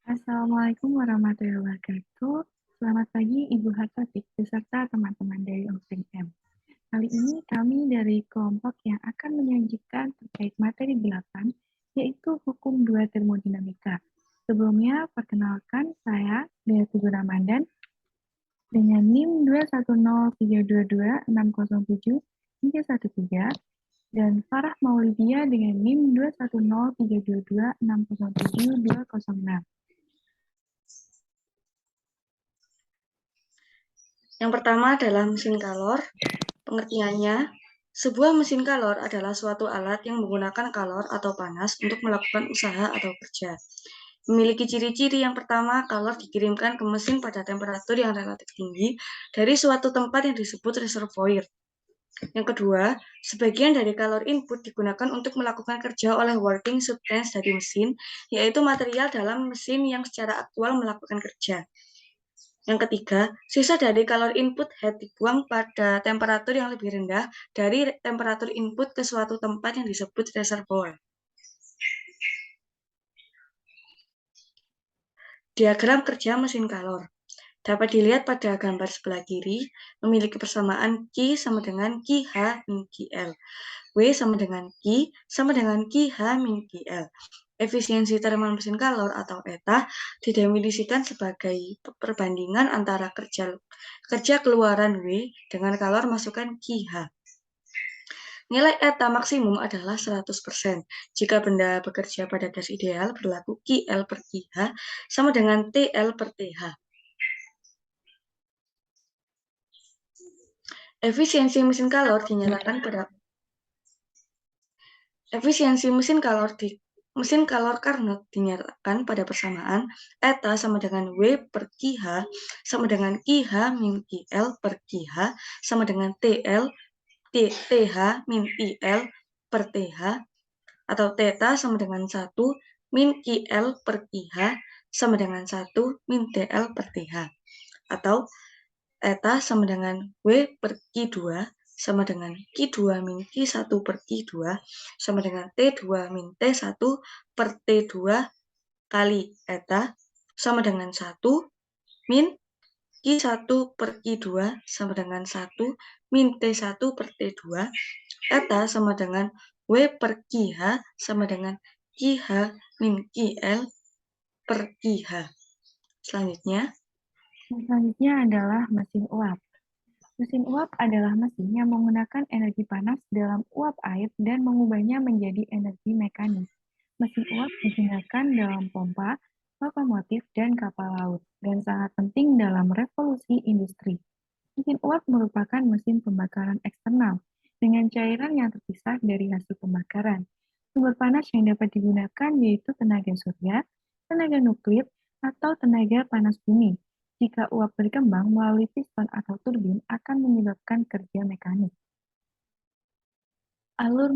Assalamualaikum warahmatullahi wabarakatuh. Selamat pagi Ibu Hartotik beserta teman-teman dari Offering M. Kali ini kami dari kelompok yang akan menyajikan terkait materi 8, yaitu Hukum 2 Termodinamika. Sebelumnya, perkenalkan saya, Dea Tugu Ramadan, dengan NIM 210322607-13, dan Farah Maulidia dengan NIM 210322607-206. Yang pertama adalah mesin kalor. Pengertiannya, sebuah mesin kalor adalah suatu alat yang menggunakan kalor atau panas untuk melakukan usaha atau kerja. Memiliki ciri-ciri yang pertama, kalor dikirimkan ke mesin pada temperatur yang relatif tinggi dari suatu tempat yang disebut reservoir. Yang kedua, sebagian dari kalor input digunakan untuk melakukan kerja oleh working substance dari mesin, yaitu material dalam mesin yang secara aktual melakukan kerja. Yang ketiga, sisa dari kalor input head dibuang pada temperatur yang lebih rendah dari temperatur input ke suatu tempat yang disebut reservoir. Diagram kerja mesin kalor dapat dilihat pada gambar sebelah kiri, memiliki persamaan Q sama dengan QH min QL. W sama dengan Q sama dengan QH min QL. Efisiensi termal mesin kalor atau ETA didefinisikan sebagai perbandingan antara kerja keluaran W dengan kalor masukan QH. Nilai ETA maksimum adalah 100%. Jika benda bekerja pada gas ideal, berlaku QL per QH sama dengan TL per TH. Efisiensi mesin kalor dinyatakan pada mesin kalor Carnot dinyatakan pada persamaan ETA sama dengan W per QH sama dengan QH min QL per QH sama dengan TH min IL per TH atau θ sama dengan 1 min QL per QH sama dengan 1 min TL per TH atau ETA sama dengan W per Q2 sama dengan Q2 min Q1 per Q2 sama dengan T2 min T1 per T2 kali ETA sama dengan 1 min Q1 per Q2 sama dengan 1 min T1 per T2. ETA sama dengan W per QH sama dengan QH min QL per QH. Selanjutnya adalah mesin uap. Mesin uap adalah mesin yang menggunakan energi panas dalam uap air dan mengubahnya menjadi energi mekanis. Mesin uap digunakan dalam pompa, lokomotif, dan kapal laut, dan sangat penting dalam revolusi industri. Mesin uap merupakan mesin pembakaran eksternal dengan cairan yang terpisah dari hasil pembakaran. Sumber panas yang dapat digunakan yaitu tenaga surya, tenaga nuklir, atau tenaga panas bumi. Jika uap berkembang melalui piston atau turbin akan menyebabkan kerja mekanik. Alur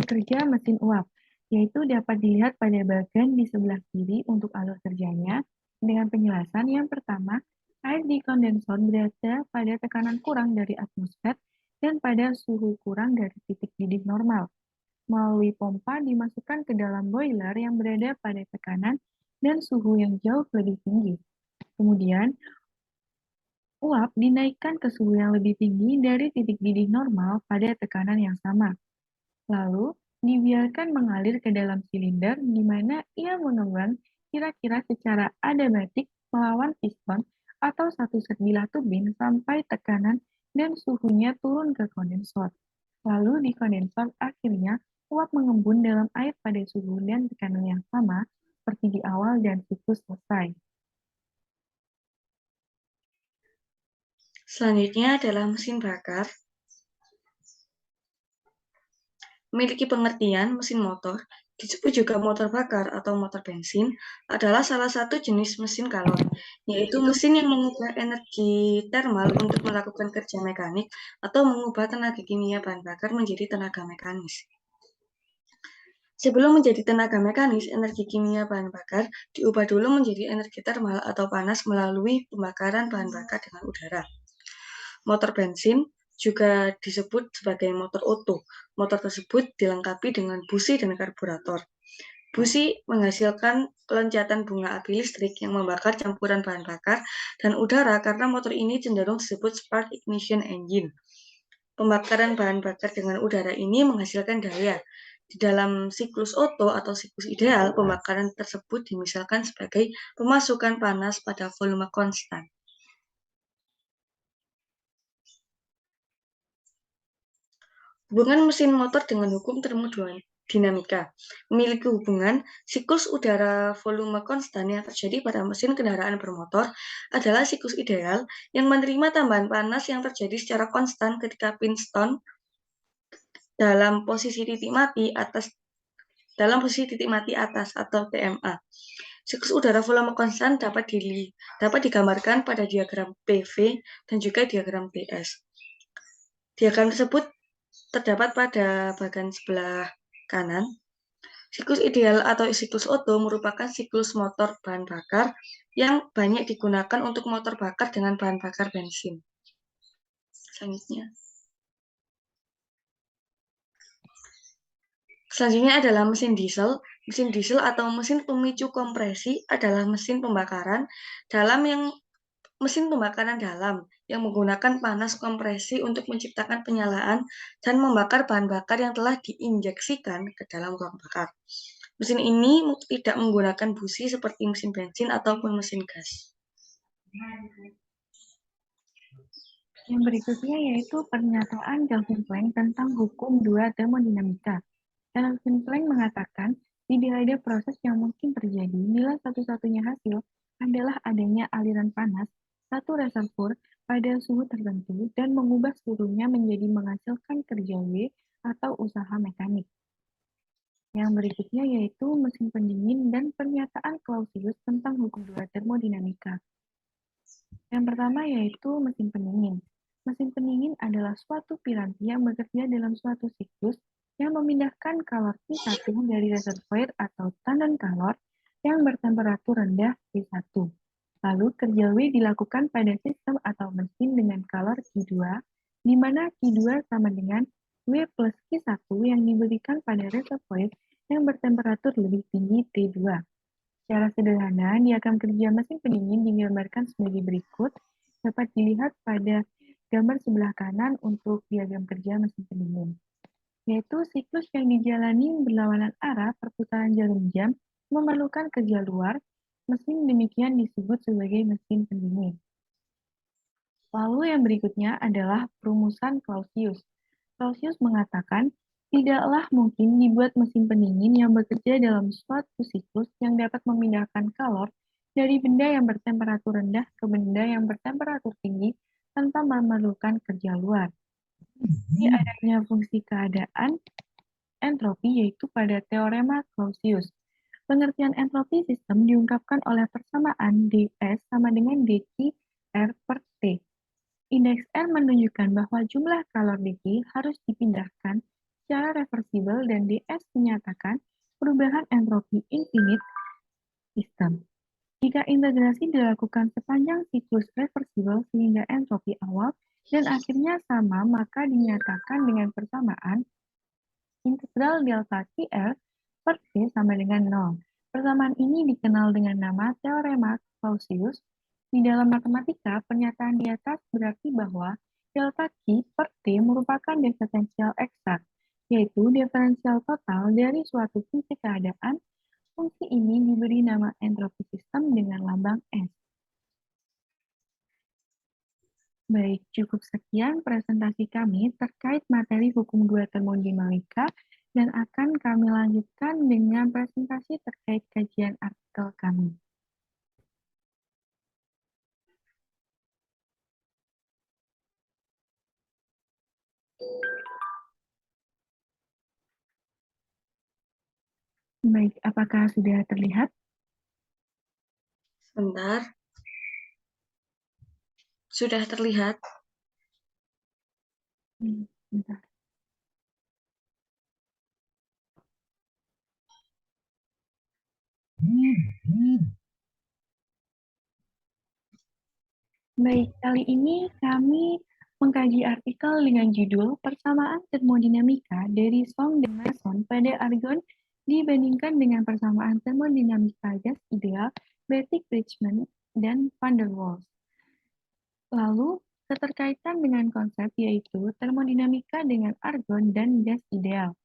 kerja mesin uap, yaitu dapat dilihat pada bagian di sebelah kiri untuk alur kerjanya dengan penjelasan yang pertama, air di kondensor berada pada tekanan kurang dari atmosfer dan pada suhu kurang dari titik didih normal. Melalui pompa dimasukkan ke dalam boiler yang berada pada tekanan dan suhu yang jauh lebih tinggi. Kemudian, uap dinaikkan ke suhu yang lebih tinggi dari titik didih normal pada tekanan yang sama. Lalu, dibiarkan mengalir ke dalam silinder di mana ia mengembang kira-kira secara adiabatik melawan piston atau satu set bilah turbin sampai tekanan dan suhunya turun ke kondensor. Lalu di kondensor akhirnya uap mengembun dalam air pada suhu dan tekanan yang sama seperti di awal dan siklus selesai. selanjutnya adalah mesin bakar. Memiliki pengertian mesin motor, disebut juga motor bakar atau motor bensin, adalah salah satu jenis mesin kalor, yaitu mesin yang mengubah energi termal untuk melakukan kerja mekanik atau mengubah tenaga kimia bahan bakar menjadi tenaga mekanis. Sebelum menjadi tenaga mekanis, energi kimia bahan bakar diubah dulu menjadi energi termal atau panas melalui pembakaran bahan bakar dengan udara. Motor bensin juga disebut sebagai motor Otto. Motor tersebut dilengkapi dengan busi dan karburator. Busi menghasilkan loncatan bunga api listrik yang membakar campuran bahan bakar dan udara karena motor ini cenderung disebut spark ignition engine. Pembakaran bahan bakar dengan udara ini menghasilkan daya. Di dalam siklus Otto atau siklus ideal, pembakaran tersebut dimisalkan sebagai pemasukan panas pada volume konstan. Hubungan mesin motor dengan hukum termodinamika memiliki hubungan siklus udara volume konstan yang terjadi pada mesin kendaraan bermotor adalah siklus ideal yang menerima tambahan panas yang terjadi secara konstan ketika piston dalam posisi titik mati atas atau TMA. Siklus udara volume konstan dapat digambarkan pada diagram PV dan juga diagram PS. Diagram tersebut terdapat pada bagian sebelah kanan. Siklus ideal atau siklus Otto merupakan siklus motor bahan bakar yang banyak digunakan untuk motor bakar dengan bahan bakar bensin. Selanjutnya adalah mesin diesel. Mesin diesel atau mesin pemicu kompresi adalah mesin pembakaran dalam yang menggunakan panas kompresi untuk menciptakan penyalaan dan membakar bahan bakar yang telah diinjeksikan ke dalam ruang bakar. Mesin ini tidak menggunakan busi seperti mesin bensin ataupun mesin gas. Yang berikutnya yaitu pernyataan Kelvin Planck tentang hukum dua termodinamika. Kelvin Planck mengatakan, tidak ada proses yang mungkin terjadi bila satu-satunya hasil adalah adanya aliran panas satu reservoir pada suhu tertentu dan mengubah seluruhnya menjadi menghasilkan kerja W atau usaha mekanik. Yang berikutnya yaitu mesin pendingin dan pernyataan Clausius tentang hukum dua termodinamika. Yang pertama yaitu mesin pendingin. Mesin pendingin adalah suatu piranti yang bekerja dalam suatu siklus yang memindahkan kalor Q1 dari reservoir atau tandon kalor yang bertemperatur rendah Q1. Lalu kerja W dilakukan pada sistem atau mesin dengan kalor Q2, di mana Q2 sama dengan W plus Q1 yang diberikan pada reservoir yang bertemperatur lebih tinggi T2. Secara sederhana, diagram kerja mesin pendingin digambarkan sebagai berikut, dapat dilihat pada gambar sebelah kanan untuk diagram kerja mesin pendingin, yaitu siklus yang dijalani berlawanan arah perputaran jarum jam memerlukan kerja luar, mesin demikian disebut sebagai mesin pendingin. Lalu yang berikutnya adalah perumusan Clausius. Clausius mengatakan, tidaklah mungkin dibuat mesin pendingin yang bekerja dalam suatu siklus yang dapat memindahkan kalor dari benda yang bertemperatur rendah ke benda yang bertemperatur tinggi tanpa memerlukan kerja luar. Jadi adanya fungsi keadaan entropi yaitu pada teorema Clausius. Pengertian entropi sistem diungkapkan oleh persamaan ds sama dengan dq R per T. Indeks R menunjukkan bahwa jumlah kalor dq harus dipindahkan secara reversibel dan ds menyatakan perubahan entropi infinite sistem. Jika integrasi dilakukan sepanjang siklus reversibel sehingga entropi awal dan akhirnya sama, maka dinyatakan dengan persamaan integral delta QL per T sama dengan 0. Persamaan ini dikenal dengan nama teorema Clausius. Di dalam matematika, pernyataan di atas berarti bahwa delta Q per T merupakan diferensial eksak, yaitu diferensial total dari suatu fungsi keadaan. Fungsi ini diberi nama entropi sistem dengan lambang S. Baik, cukup sekian presentasi kami terkait materi hukum dua termodinamika dan akan kami lanjutkan dengan presentasi terkait kajian artikel kami. Baik, apakah sudah terlihat? Sebentar. Sudah terlihat? Bentar. Baik, kali ini kami mengkaji artikel dengan judul Persamaan Termodinamika dari Song dan Mason pada argon dibandingkan dengan persamaan termodinamika gas ideal, Brettig-Bridgman, dan van der Waals. Lalu, keterkaitan dengan konsep yaitu termodinamika dengan argon dan gas ideal.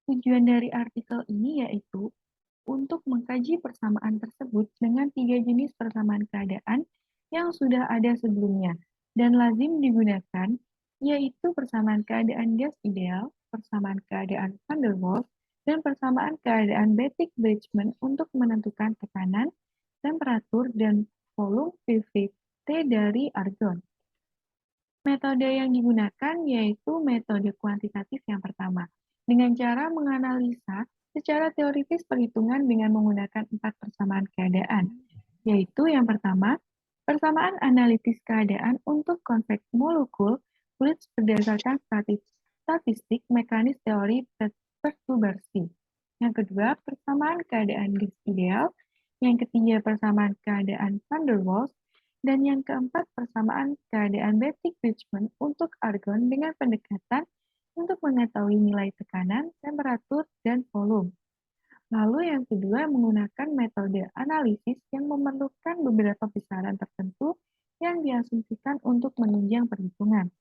Tujuan dari artikel ini yaitu untuk mengkaji persamaan tersebut dengan 3 jenis persamaan keadaan yang sudah ada sebelumnya dan lazim digunakan, yaitu persamaan keadaan gas ideal, persamaan keadaan van der Waals, dan persamaan keadaan Brettig-Bridgman untuk menentukan tekanan, temperatur, dan volume PVT dari argon. Metode yang digunakan yaitu metode kuantitatif yang pertama, dengan cara menganalisa secara teoritis perhitungan dengan menggunakan 4 persamaan keadaan, yaitu yang pertama, persamaan analitis keadaan untuk konveks molekul fluid berdasarkan statistik mekanis teori perturbasi. Yang kedua, persamaan keadaan gas ideal. Yang ketiga, persamaan keadaan van der Waals. Dan yang keempat, persamaan keadaan Brettig-Bridgman untuk argon dengan pendekatan untuk mengetahui nilai tekanan, temperatur, dan volume. Lalu yang kedua, menggunakan metode analisis yang memerlukan beberapa besaran tertentu yang diasumsikan untuk menunjang perhitungan.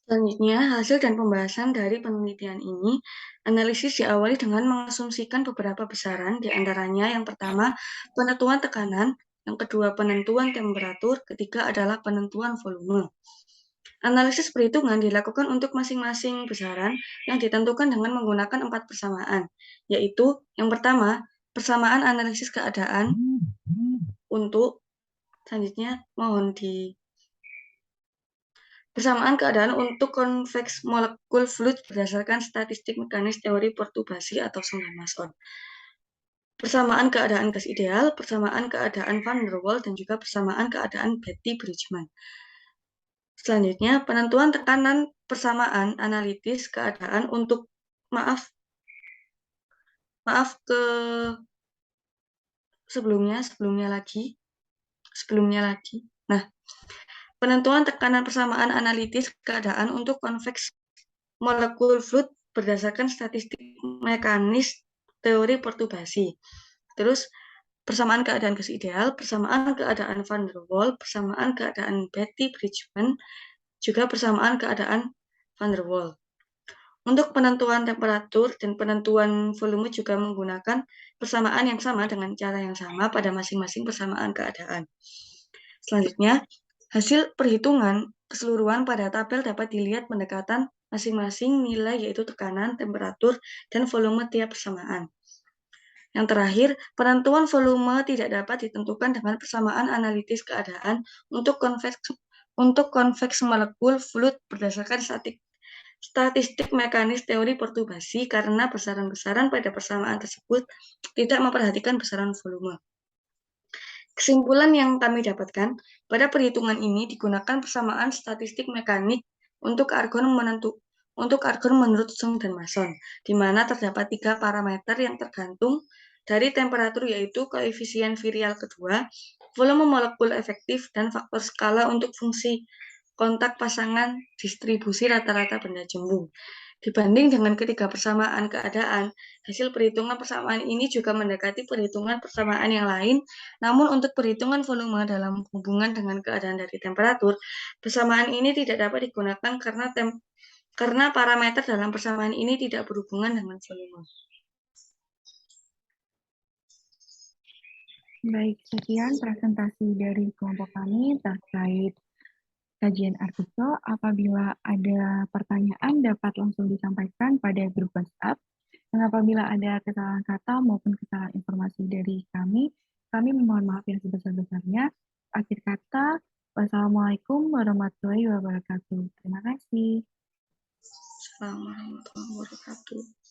Selanjutnya, hasil dan pembahasan dari penelitian ini, analisis diawali dengan mengasumsikan beberapa besaran, di antaranya yang pertama, penentuan tekanan, yang kedua, penentuan temperatur, ketiga adalah penentuan volume. Analisis perhitungan dilakukan untuk masing-masing besaran yang ditentukan dengan menggunakan 4 persamaan, yaitu yang pertama, persamaan analisis keadaan untuk, selanjutnya mohon di persamaan keadaan untuk konveks molekul fluid berdasarkan statistik mekanis teori perturbasi atau Mason. Persamaan keadaan gas ideal, persamaan keadaan van der Waals, dan juga persamaan keadaan Brettig-Bridgman. Selanjutnya, penentuan tekanan persamaan analitis keadaan untuk maaf ke sebelumnya lagi. Nah, penentuan tekanan persamaan analitis keadaan untuk konveks molekul fluid berdasarkan statistik mekanis teori perturbasi. Terus persamaan keadaan gas ideal, persamaan keadaan van der Waals, persamaan keadaan Brettig-Bridgman, juga persamaan keadaan van der Waals. Untuk penentuan temperatur dan penentuan volume juga menggunakan persamaan yang sama dengan cara yang sama pada masing-masing persamaan keadaan. Selanjutnya, hasil perhitungan keseluruhan pada tabel dapat dilihat pendekatan masing-masing nilai yaitu tekanan, temperatur, dan volume tiap persamaan. Yang terakhir, penentuan volume tidak dapat ditentukan dengan persamaan analitis keadaan untuk konveks molekul fluid berdasarkan statistik mekanis teori perturbasi karena besaran-besaran pada persamaan tersebut tidak memperhatikan besaran volume. Kesimpulan yang kami dapatkan, pada perhitungan ini digunakan persamaan statistik mekanik untuk argon menurut Sung dan Mason, di mana terdapat 3 parameter yang tergantung dari temperatur yaitu koefisien virial kedua, volume molekul efektif, dan faktor skala untuk fungsi kontak pasangan distribusi rata-rata benda jembung. Dibanding dengan ketiga persamaan keadaan, hasil perhitungan persamaan ini juga mendekati perhitungan persamaan yang lain, namun untuk perhitungan volume dalam hubungan dengan keadaan dari temperatur, persamaan ini tidak dapat digunakan karena parameter dalam persamaan ini tidak berhubungan dengan volume. Baik, sekian presentasi dari kelompok kami terkait kajian artikel. Apabila ada pertanyaan dapat langsung disampaikan pada grup WhatsApp. Dan apabila ada kesalahan kata maupun kesalahan informasi dari kami memohon maaf yang sebesar-besarnya. Akhir kata, wassalamualaikum warahmatullahi wabarakatuh. Terima kasih. Assalamualaikum warahmatullahi wabarakatuh.